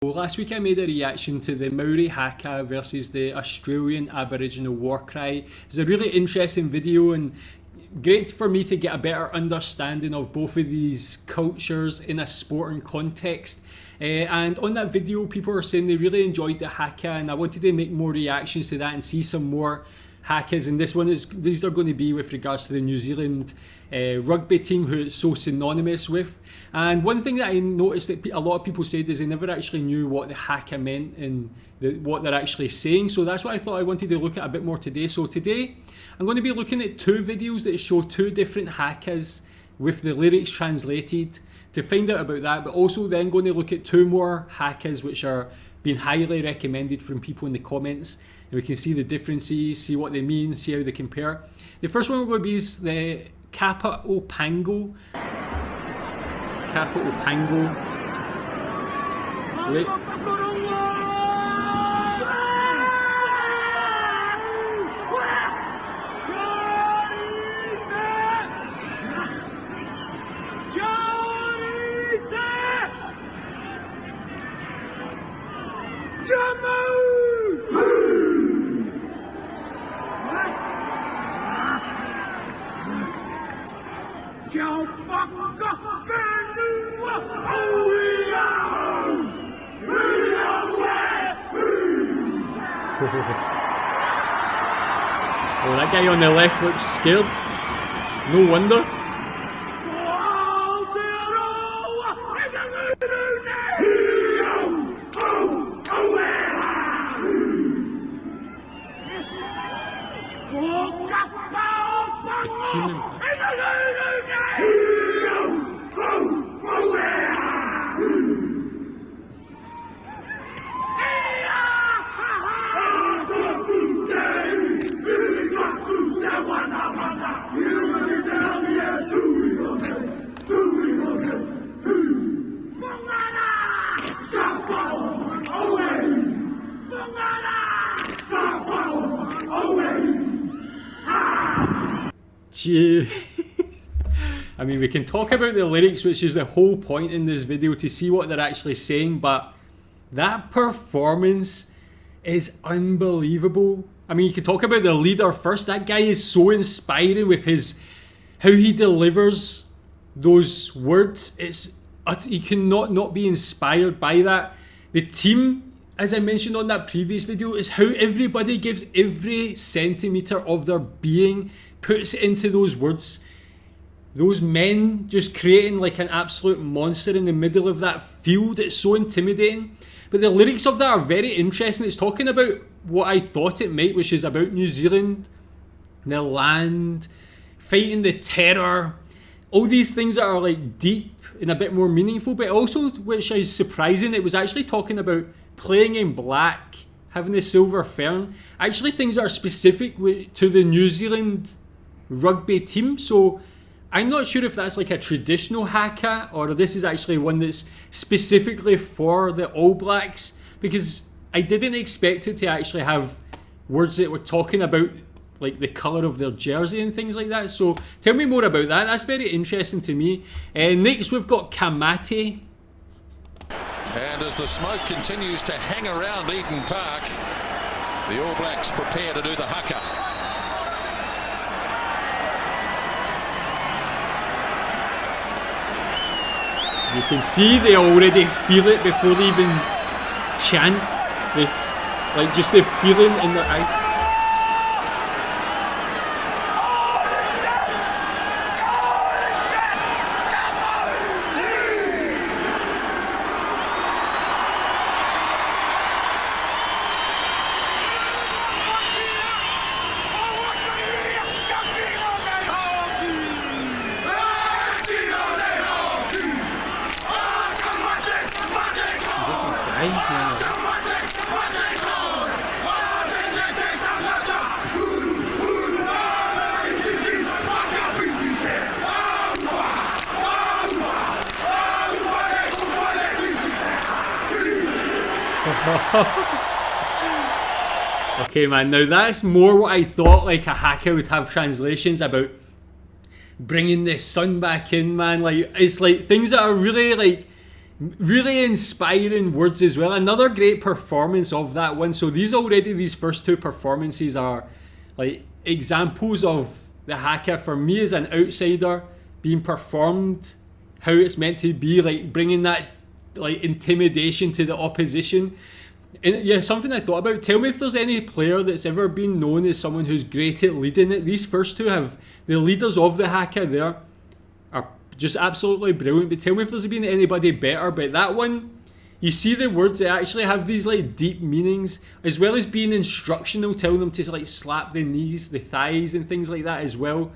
Well, last week I made a reaction to the Maori Haka versus the Australian Aboriginal war cry. It was a really interesting video and great for me to get a better understanding of both of these cultures in a sporting context. And on that video, people were saying they really enjoyed the Haka, and I wanted to make more reactions to that and see some more Hakas. And these are going to be with regards to the New Zealand rugby team, who it's so synonymous with. And one thing that I noticed that a lot of people said is they never actually knew what the Haka meant and what they're actually saying. So that's what I thought I wanted to look at a bit more today. So today I'm going to be looking at two videos that show two different Hakas with the lyrics translated to find out about that, but also then going to look at two more Hakas which are being highly recommended from people in the comments, and we can see the differences, see what they mean, see how they compare. The first one we're going to be is the Kappa o Pango. Kappa o Pango. Oh, that guy on the left looks scared. No wonder. The team in Jeez. I mean, we can talk about the lyrics, which is the whole point in this video, to see what they're actually saying, but that performance is unbelievable. I mean, you can talk about the leader first. That guy is so inspiring with how he delivers those words. You cannot not be inspired by that. The team, as I mentioned on that previous video, is how everybody gives every centimetre of their being, puts it into those words. Those men just creating like an absolute monster in the middle of that field. It's so intimidating. But the lyrics of that are very interesting. It's talking about what I thought it might, which is about New Zealand, the land, fighting the terror. All these things that are like deep and a bit more meaningful, but also, which is surprising, it was actually talking about playing in black, having the silver fern. Actually things that are specific to the New Zealand rugby team. So I'm not sure if that's like a traditional Haka or this is actually one that's specifically for the All Blacks, because I didn't expect it to actually have words that were talking about like the colour of their jersey and things like that. So tell me more about that. That's very interesting to me. Next we've got Kamate. And as the smoke continues to hang around Eden Park, the All Blacks prepare to do the Haka. You can see they already feel it before they even chant. Like just the feeling in their eyes. Okay, man, now that's more what I thought like a Haka would have translations about bringing the sun back in, man. Like, it's like things that are really like Really inspiring words as well. Another great performance of that one. So these first two performances are like examples of the Haka for me as an outsider being performed how it's meant to be, like bringing that like intimidation to the opposition. And yeah, something I thought about. Tell me if there's any player that's ever been known as someone who's great at leading it. These first two have the leaders of the Haka there are just absolutely brilliant. But tell me if there's been anybody better. But that one, you see the words, they actually have these like deep meanings, as well as being instructional, telling them to like slap the knees, the thighs, and things like that as well.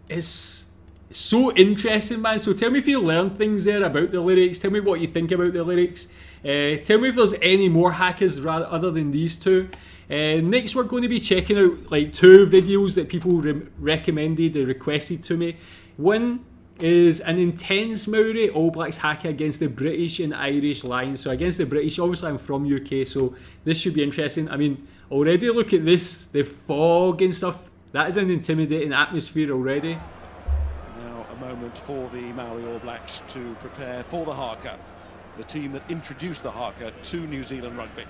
It's so interesting, man. So tell me if you learn things there about the lyrics. Tell me what you think about the lyrics. Tell me if there's any more hackers other than these two. Next, we're going to be checking out like two videos that people recommended or requested to me. One is an intense Maori All Blacks Haka against the British and Irish Lions. So against the British, obviously I'm from UK, so this should be interesting. I mean, already look at this, the fog and stuff. That is an intimidating atmosphere already. Now a moment for the Maori All Blacks to prepare for the Haka, the team that introduced the Haka to New Zealand rugby.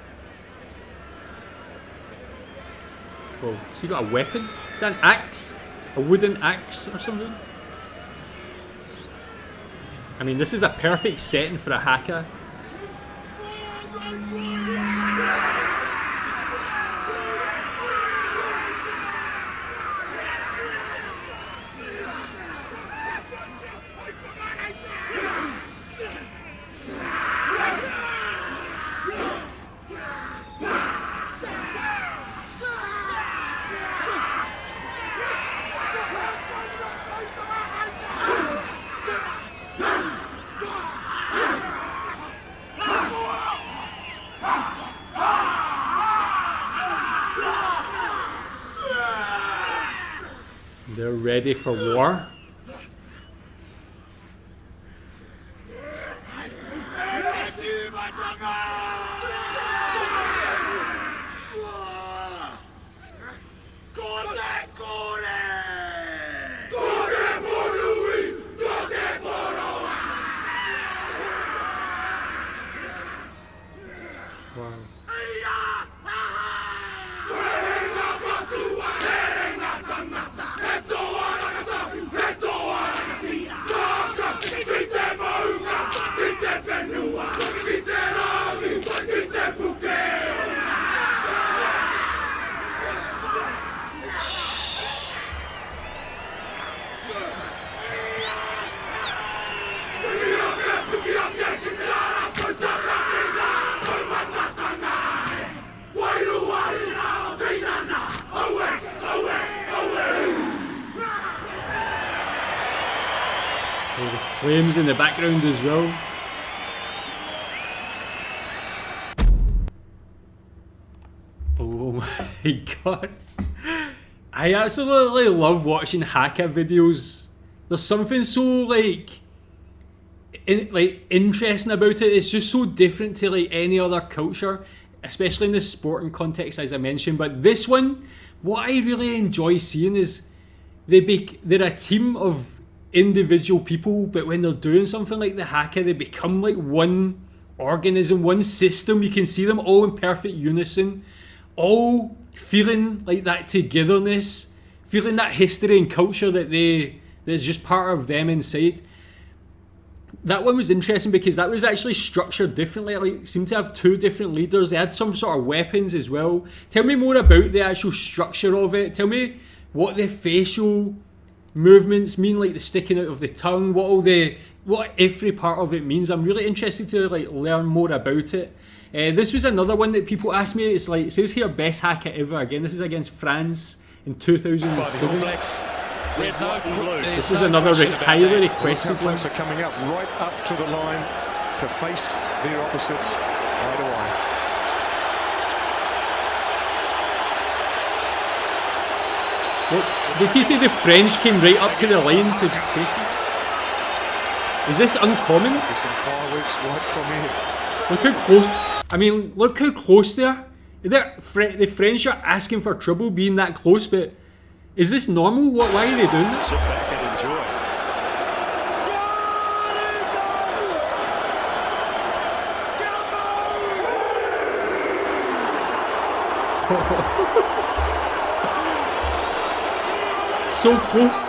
Whoa, has he got a weapon? Is that an axe? A wooden axe or something? I mean, this is a perfect setting for a Haka. They're ready for war. The flames in the background as well. Oh my god. I absolutely love watching Haka videos. There's something so like interesting about it. It's just so different to like any other culture, especially in the sporting context as I mentioned. But this one, what I really enjoy seeing is they're a team of individual people, but when they're doing something like the Haka, they become like one organism, one system. You can see them all in perfect unison, all feeling like that togetherness, feeling that history and culture that's just part of them inside. That one was interesting because that was actually structured differently. Like, seemed to have two different leaders. They had some sort of weapons as well. Tell me more about the actual structure of it. Tell me what the facial movements mean, like the sticking out of the tongue, what every part of it means. I'm really interested to like learn more about it. This was another one that people asked me. It's like, it says here best Haka ever. Again, this is against France in 2007. There's no clue. This was another highly requested one. Are coming up right up to the line to face their opposites eye to eye. Did you see the French came right up to the line to face it? Is this uncommon? There's some fireworks right from here. Look how close. I mean, look how close they are. The French are asking for trouble being that close, but is this normal? Why are they doing this? Sit back and enjoy. So close.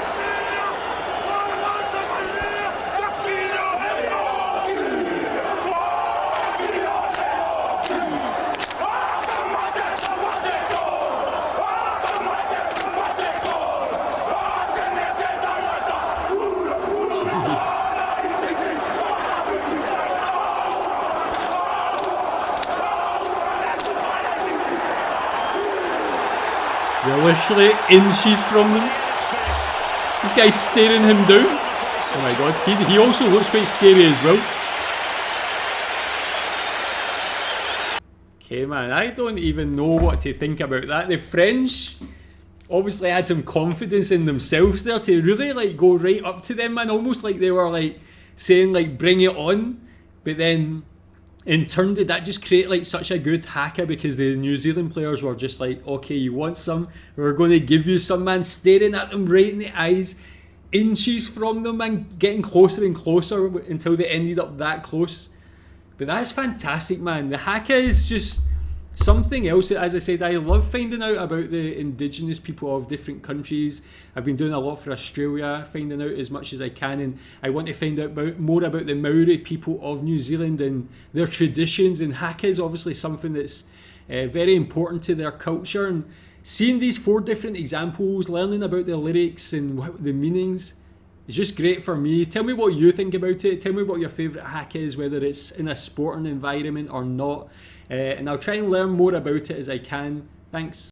We're literally inches from them. This guy's staring him down. Oh my god, he also looks quite scary as well. Okay man, I don't even know what to think about that. The French obviously had some confidence in themselves there to really like go right up to them, man. Almost like they were like saying like bring it on. But then in turn did that just create like such a good haka, because the New Zealand players were just like, okay, you want some, we're going to give you some, man. Staring at them right in the eyes, inches from them, man, getting closer and closer until they ended up that close. But that's fantastic, man. The haka is just something else. As I said, I love finding out about the indigenous people of different countries. I've been doing a lot for Australia, finding out as much as I can, and I want to find out more about the Maori people of New Zealand and their traditions. And haka is obviously something that's very important to their culture. And seeing these 4 different examples, learning about the lyrics and the meanings, it's just great for me. Tell me what you think about it. Tell me what your favourite haka is, whether it's in a sporting environment or not. And I'll try and learn more about it as I can. Thanks.